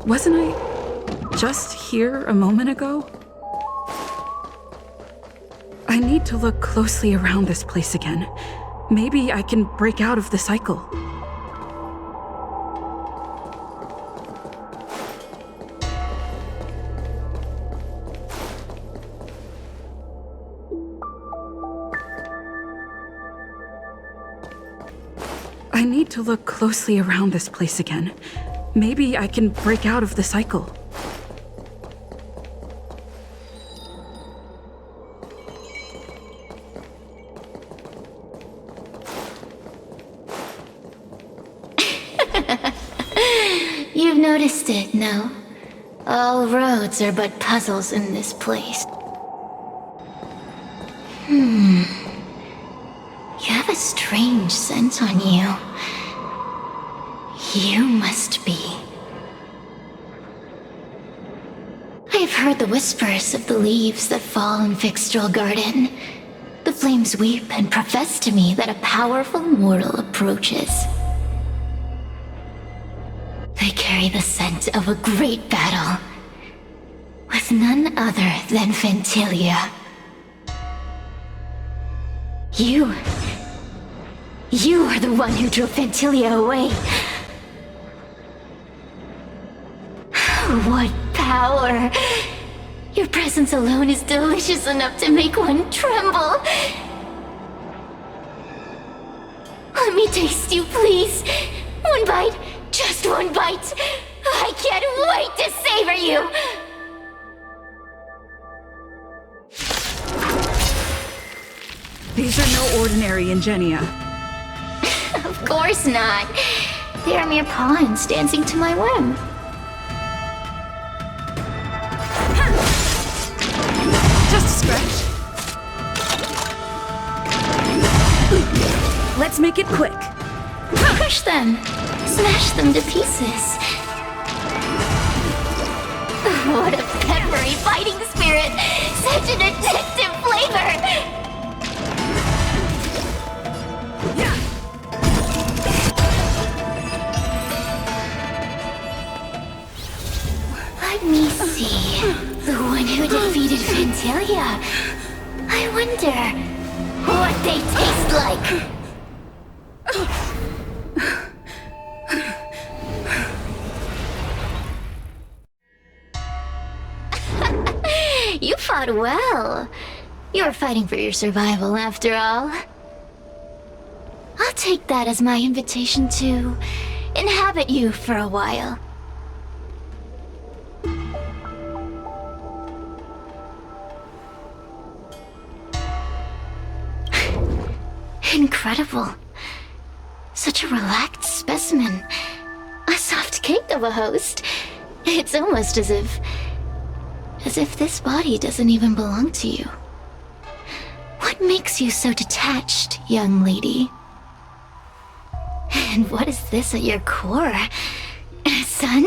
Wasn't I just here a moment ago? I need to look closely around this place again. Maybe I can break out of the cycle. I need to look closely around this place again. Maybe I can break out of the cycle. You've noticed it, no? All roads are but puzzles in this place. You have a strange scent on you. You must be. I have heard the whispers of the leaves that fall in Fixtral Garden. The flames weep and profess to me that a powerful mortal approaches. They carry the scent of a great battle, with none other than Ventilia. You are the one who drove Ventilia away. What power! Your presence alone is delicious enough to make one tremble. Let me taste you, please. One bite, just one bite. I can't wait to savor you. These are no ordinary Ingenia. Of course not. They are mere pawns dancing to my whim. Just a scratch. Let's make it quick. Crush them! Smash them to pieces! What a peppery fighting spirit! Such an addictive flavor! Let me see. The one who defeated Ventilia. I wonder what they taste like. You fought well. You were fighting for your survival, after all. I'll take that as my invitation to inhabit you for a while. Incredible. Such a relaxed specimen. A soft cake of a host. It's almost as if this body doesn't even belong to you. What makes you so detached, young lady? And what is this at your core? Sun?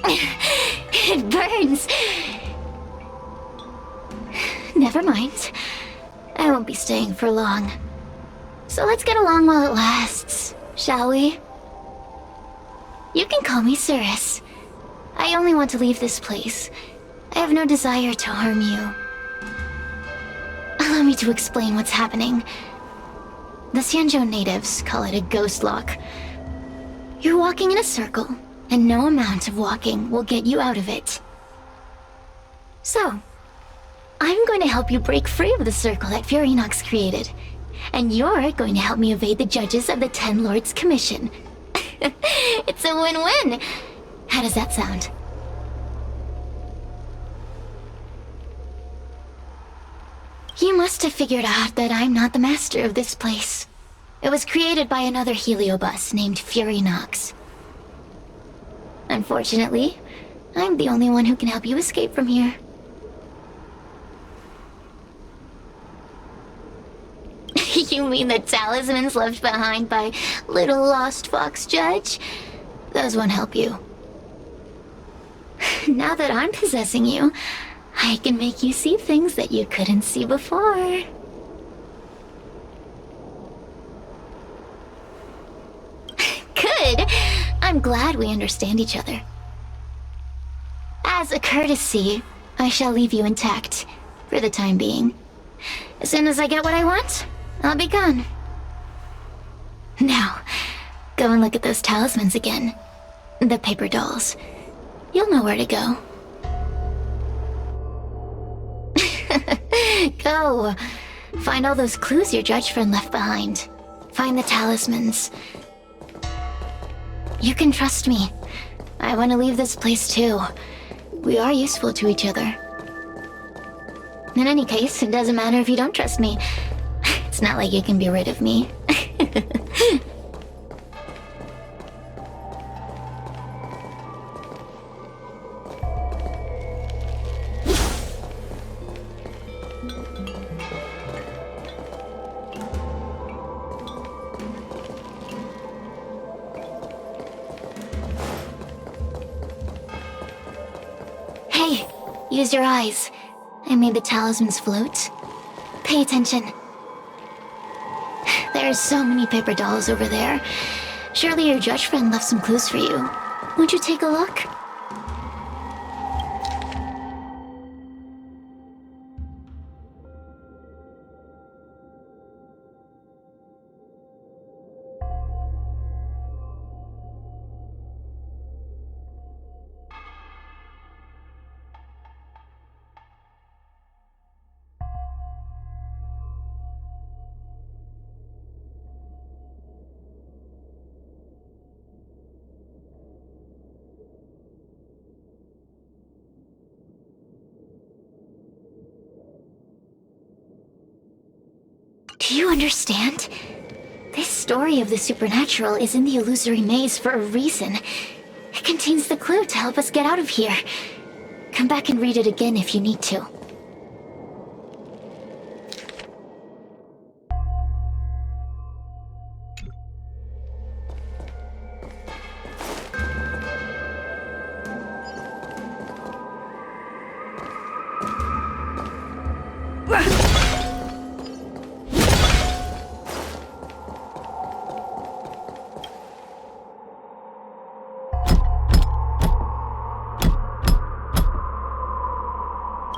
It burns. Never mind. I won't be staying for long. So let's get along while it lasts, shall we? You can call me Cirrus. I only want to leave this place. I have no desire to harm you. Allow me to explain what's happening. The Xianzhou natives call it a ghost lock. You're walking in a circle, and no amount of walking will get you out of it. So, I'm going to help you break free of the circle that Furinox created. And you're going to help me evade the judges of the Ten Lords Commission. It's a win-win. How does that sound? You must have figured out that I'm not the master of this place. It was created by another heliobus named Furinox. Unfortunately, I'm the only one who can help you escape from here. You mean the talismans left behind by little lost fox judge? Those won't help you. Now that I'm possessing you, I can make you see things that you couldn't see before. Good! I'm glad we understand each other. As a courtesy, I shall leave you intact, for the time being. As soon as I get what I want, I'll be gone. Now, go and look at those talismans again. The paper dolls. You'll know where to go. Go! Find all those clues your judge friend left behind. Find the talismans. You can trust me. I want to leave this place too. We are useful to each other. In any case, it doesn't matter if you don't trust me. It's not like you can be rid of me. Hey, use your eyes. I made the talismans float. Pay attention. There are so many paper dolls over there. Surely your judge friend left some clues for you. Won't you take a look? Do you understand? This story of the supernatural is in the illusory maze for a reason. It contains the clue to help us get out of here. Come back and read it again if you need to.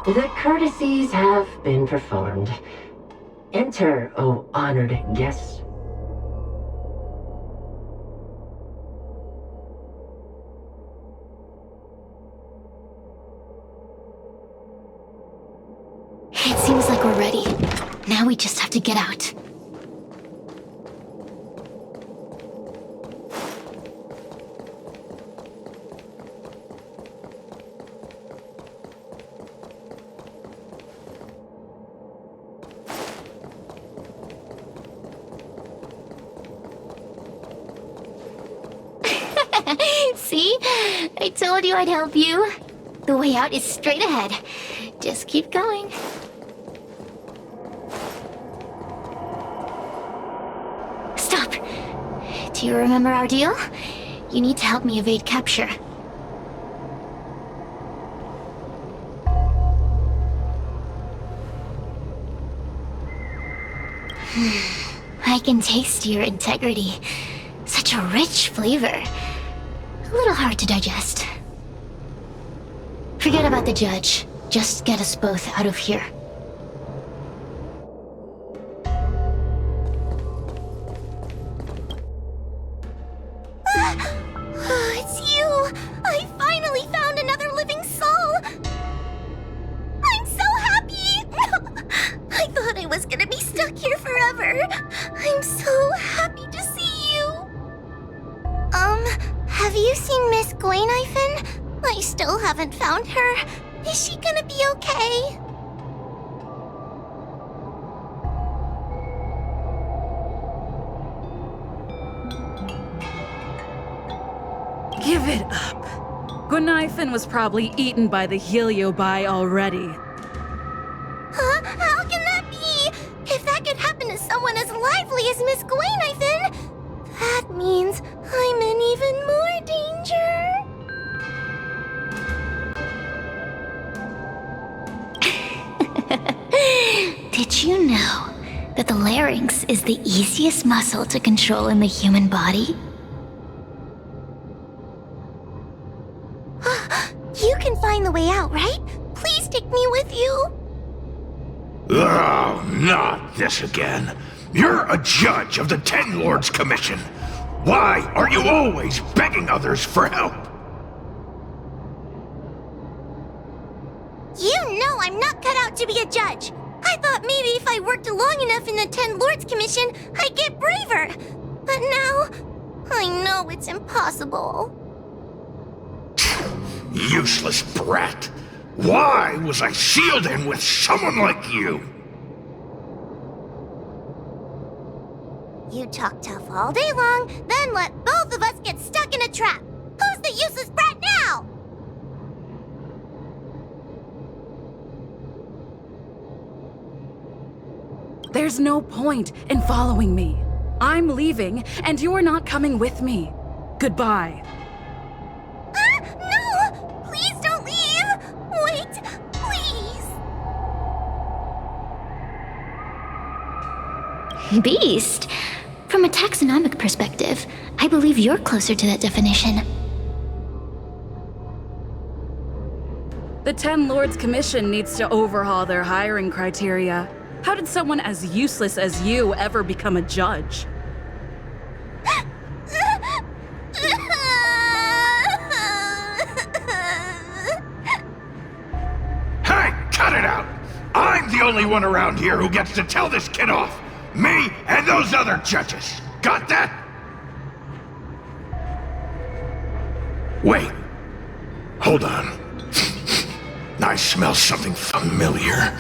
The courtesies have been performed. Enter, O honored guests. It seems like we're ready. Now we just have to get out. See? I told you I'd help you. The way out is straight ahead. Just keep going. Stop! Do you remember our deal? You need to help me evade capture. I can taste your integrity. Such a rich flavor. A little hard to digest. Forget about the judge. Just get us both out of here. It's you! I finally found another living soul! I'm so happy! I thought I was gonna be stuck here forever. I'm so happy to see you. Have you seen Miss Gwayniphen? I still haven't found her. Is she gonna be okay? Give it up. Gwayniphen was probably eaten by the Heliobi already. Huh? How can that be? If that could happen to someone as lively as Miss Gwayniphen, that means I'm in even more danger. Did you know that the larynx is the easiest muscle to control in the human body? You can find the way out, right? Please take me with you. Oh, not this again. You're a judge of the Ten Lords Commission. Why are you always begging others for help? You know I'm not cut out to be a judge. I thought maybe if I worked long enough in the Ten Lords Commission, I'd get braver. But now, I know it's impossible. Useless brat. Why was I sealed in with someone like you? You talk tough all day long, then let both of us get stuck in a trap. Who's the useless brat now? There's no point in following me. I'm leaving, and you're not coming with me. Goodbye. No! Please don't leave! Wait, please! Beast? From a taxonomic perspective, I believe you're closer to that definition. The Ten Lords Commission needs to overhaul their hiring criteria. How did someone as useless as you ever become a judge? Hey, cut it out! I'm the only one around here who gets to tell this kid off. Me and those other judges. Got that? Wait. Hold on. I smell something familiar.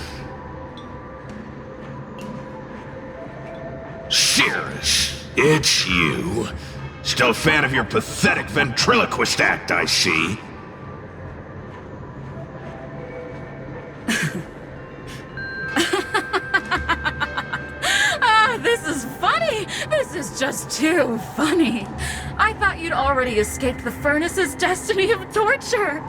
Cirrus, it's you. Still a fan of your pathetic ventriloquist act, I see. This is funny! This is just too funny. I thought you'd already escaped the furnace's destiny of torture.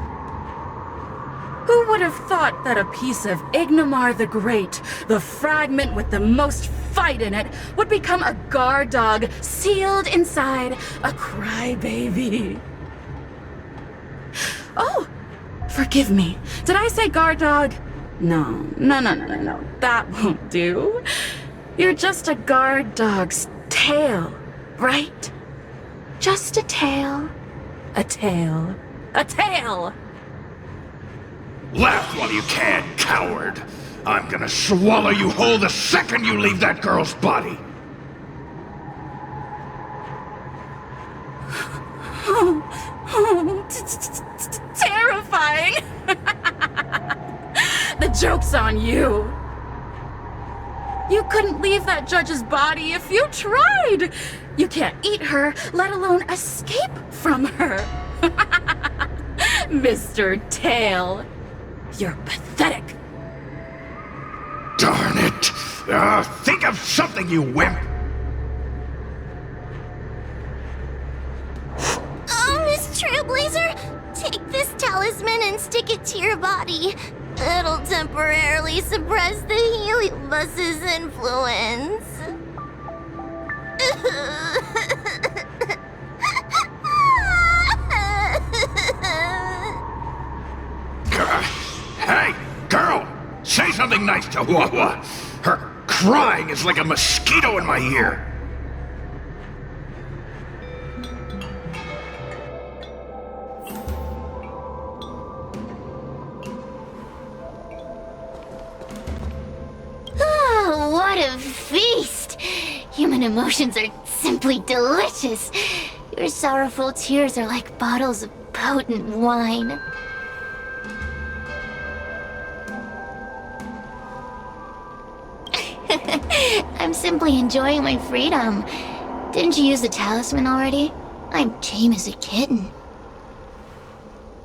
Who would have thought that a piece of Ignomar the Great, the fragment with the most fight in it, would become a guard dog sealed inside a crybaby? Oh, forgive me. Did I say guard dog? No. That won't do. You're just a guard dog's tail, right? Just a tail. A tail. A tail! Laugh while you can, coward. I'm gonna swallow you whole the second you leave that girl's body. Terrifying! The joke's on you. You couldn't leave that judge's body if you tried. You can't eat her, let alone escape from her. Mr. Tail, you're pathetic. Darn it. Think of something, you wimp. Oh, Miss Trailblazer, take this talisman and stick it to your body. It'll temporarily suppress the heliobus's influence. Hey, girl! Say something nice to Wawa. Her crying is like a mosquito in my ear. Oh, what a feast! Human emotions are simply delicious. Your sorrowful tears are like bottles of potent wine. I'm simply enjoying my freedom. Didn't you use the talisman already? I'm tame as a kitten.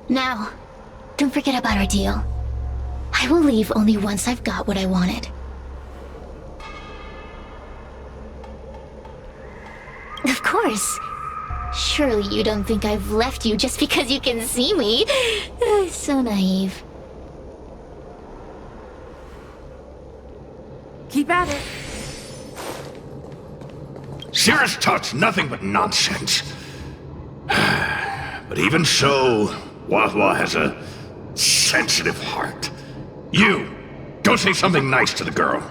Now, don't forget about our deal. I will leave only once I've got what I wanted. Of course. Surely you don't think I've left you just because you can see me. So naive. Keep at it. Cirrus talks nothing but nonsense. But even so, Wawa has a sensitive heart. You, go say something nice to the girl.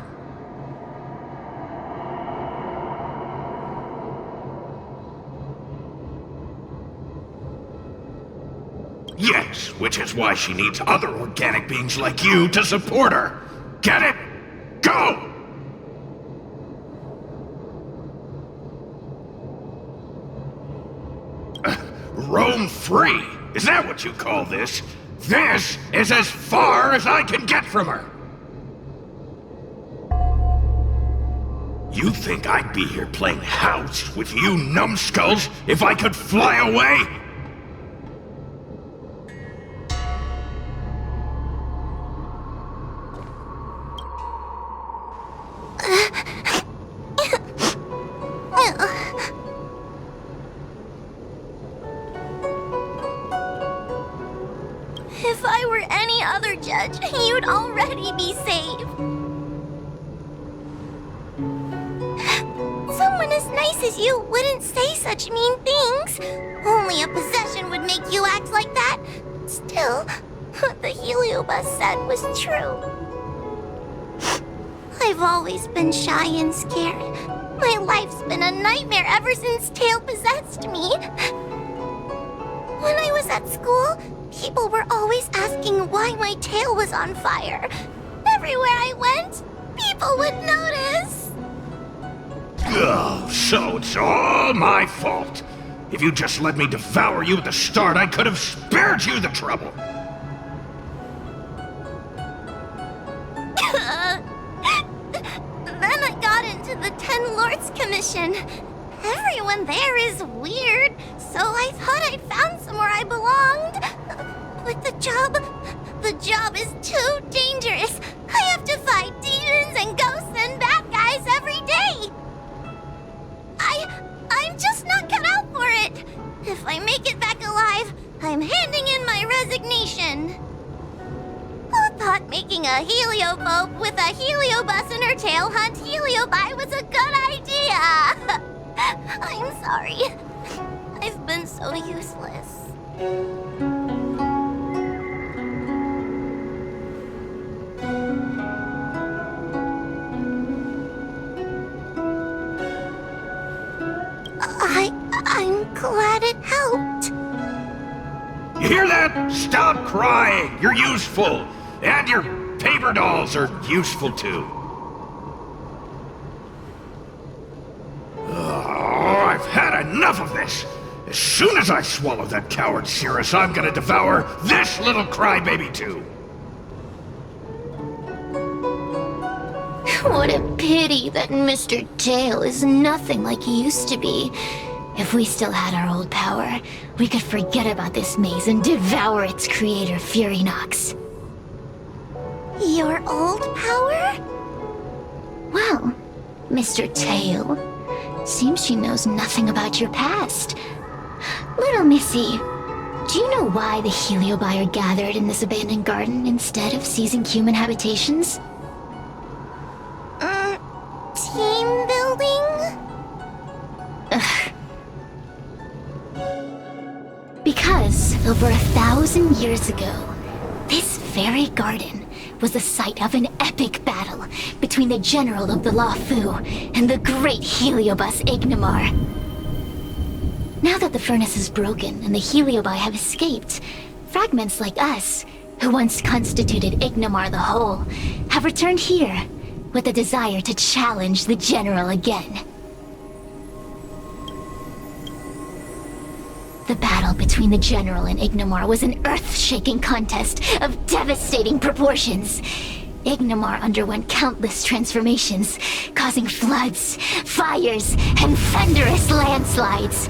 Yes, which is why she needs other organic beings like you to support her. Get it? Go! Roam free? Is that what you call this? This is as far as I can get from her. You think I'd be here playing house with you numbskulls if I could fly away? If I were any other judge, you'd already be saved. Someone as nice as you wouldn't say such mean things. Only a possession would make you act like that. Still, what the Heliobus said was true. I've always been shy and scared. My life's been a nightmare ever since Tail possessed me. When I was at school, people were always asking why my tail was on fire. Everywhere I went, people would notice. Oh, so it's all my fault. If you just let me devour you at the start, I could have spared you the trouble. Then I got into the Ten Lords Commission. Everyone there is weird, so I thought I'd found somewhere I belonged. But the job is too dangerous. I have to fight demons and ghosts and bad guys every day. I'm just not cut out for it. If I make it back alive, I'm handing in my resignation. Who thought making a helioboat with a heliobus in her tail hunt heliobi was a good idea? I'm sorry. I've been so useless. I'm glad it helped. You hear that? Stop crying. You're useful. And your paper dolls are useful too. Oh, I've had enough of this. As soon as I swallow that coward Cirrus, I'm gonna devour this little crybaby too. What a pity that Mr. Tail is nothing like he used to be. If we still had our old power, we could forget about this maze and devour its creator, Furynox. Your old power? Well, Mr. Tail, seems she knows nothing about your past. Little Missy, do you know why the Heliobi are gathered in this abandoned garden instead of seizing human habitations? Team building? Ugh. Because over 1,000 years ago, this very garden was the site of an epic battle between the general of the Luofu and the great Heliobus Ignimar. Now that the furnace is broken and the Heliobi have escaped, fragments like us, who once constituted Ignimar the Whole, have returned here with a desire to challenge the general again. The battle between the general and Ignimar was an earth-shaking contest of devastating proportions. Ignimar underwent countless transformations, causing floods, fires, and thunderous landslides.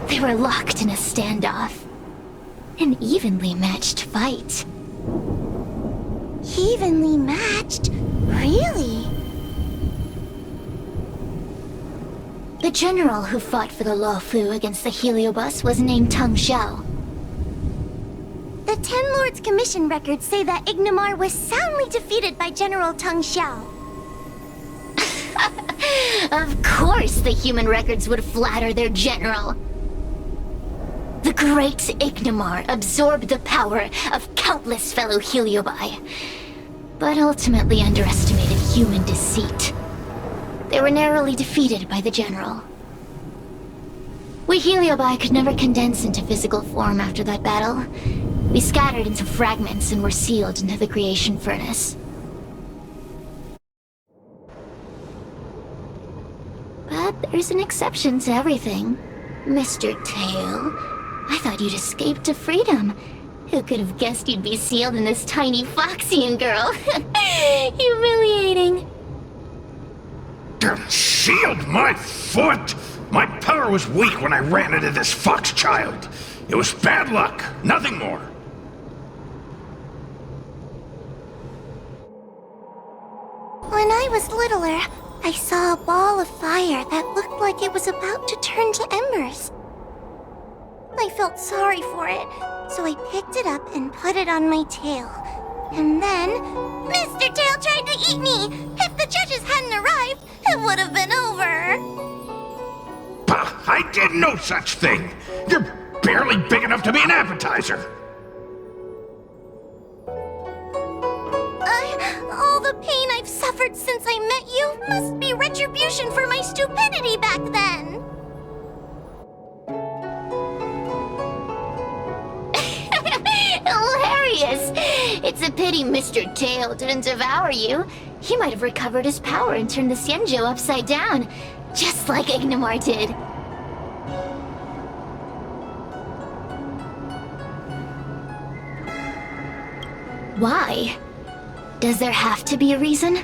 They were locked in a standoff. An evenly matched fight. Evenly matched? Really? The general who fought for the Luofu against the Heliobus was named Tang Xiao. The Ten Lords Commission records say that Ignimar was soundly defeated by General Tang Xiao. Of course the human records would flatter their general. The great Ignomar absorbed the power of countless fellow Heliobi, but ultimately underestimated human deceit. They were narrowly defeated by the General. We Heliobi could never condense into physical form after that battle. We scattered into fragments and were sealed into the creation furnace. But there's an exception to everything. Mr. Tail, I thought you'd escaped to freedom. Who could have guessed you'd be sealed in this tiny Foxian girl? Humiliating. Sealed my foot? My power was weak when I ran into this fox child. It was bad luck, nothing more. When I was littler, I saw a ball of fire that looked like it was about to turn to embers. I felt sorry for it, so I picked it up and put it on my tail. And then, Mr. Tail tried to eat me! If the judges hadn't arrived, it would have been over! Bah, I did no such thing! You're barely big enough to be an appetizer! All the pain I've suffered since I met you must be retribution for my stupidity back then! Hilarious! It's a pity Mr. Tail didn't devour you. He might have recovered his power and turned the Xianzhou upside down, just like Ignomar did. Why? Does there have to be a reason?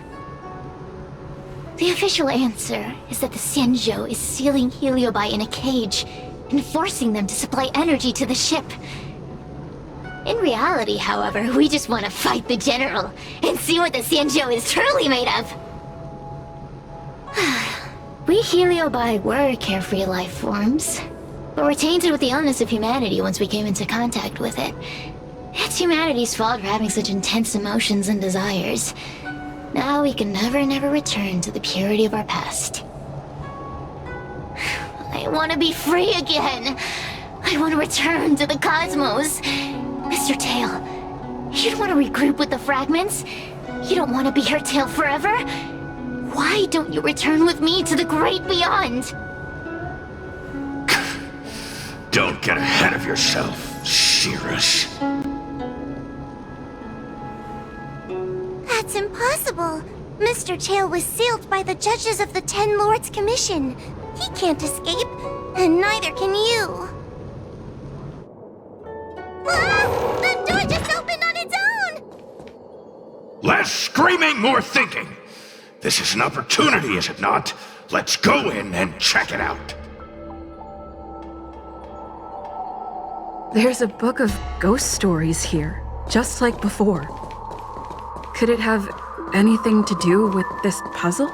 The official answer is that the Xianzhou is sealing Heliobi in a cage and forcing them to supply energy to the ship. In reality, however, we just want to fight the General and see what the Xianzhou is truly made of. We Heliobi were carefree life forms, but were tainted with the illness of humanity once we came into contact with it. It's humanity's fault for having such intense emotions and desires. Now we can never return to the purity of our past. I want to be free again. I want to return to the cosmos. Mr. Tail, you don't want to regroup with the fragments? You don't want to be her tail forever? Why don't you return with me to the great beyond? Don't get ahead of yourself, Cirrus. That's impossible. Mr. Tail was sealed by the judges of the Ten Lords Commission. He can't escape, and neither can you. Ah! The door just opened on its own! Less screaming, more thinking. This is an opportunity, is it not? Let's go in and check it out. There's a book of ghost stories here, just like before. Could it have anything to do with this puzzle?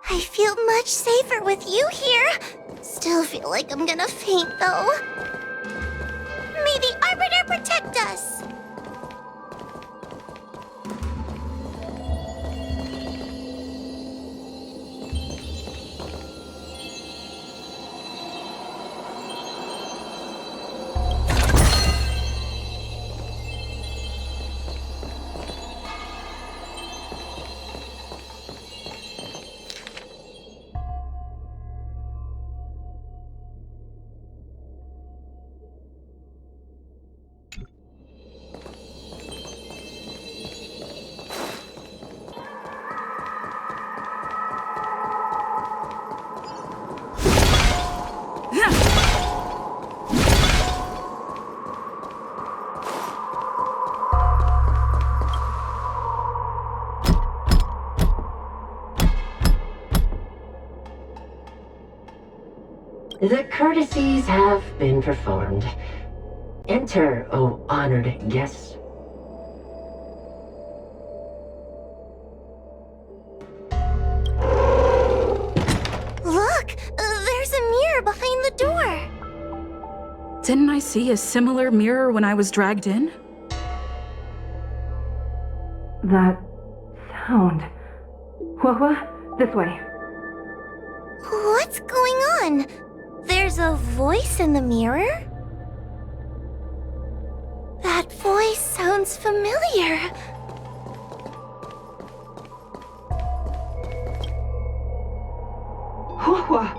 I feel much safer with you here. Still feel like I'm gonna faint, though. May the Arbiter protect us! The courtesies have been performed. Enter, O honored guests. Look! There's a mirror behind the door! Didn't I see a similar mirror when I was dragged in? That sound. What? This way. What's going on? There's a voice in the mirror? That voice sounds familiar. Hua,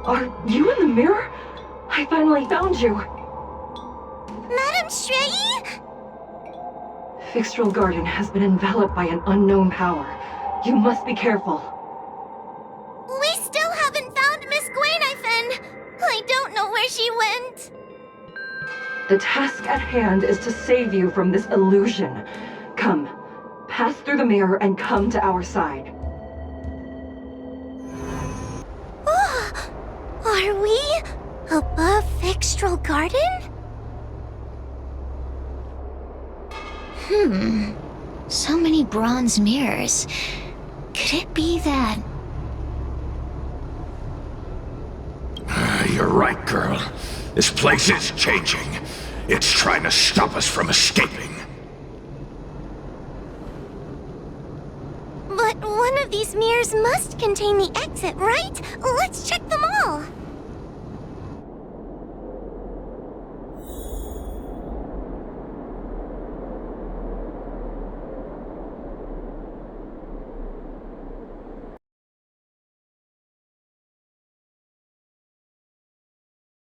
are you in the mirror? I finally found you. Madame Shrei? Fixtral Garden has been enveloped by an unknown power. You must be careful. We still haven't found Miss Gwainifin. I don't know where she went. The task at hand is to save you from this illusion. Come, pass through the mirror and come to our side. Oh, are we above Fixtral Garden? So many bronze mirrors. Could it be that... You're right, girl. This place is changing. It's trying to stop us from escaping. But one of these mirrors must contain the exit, right? Let's check them all.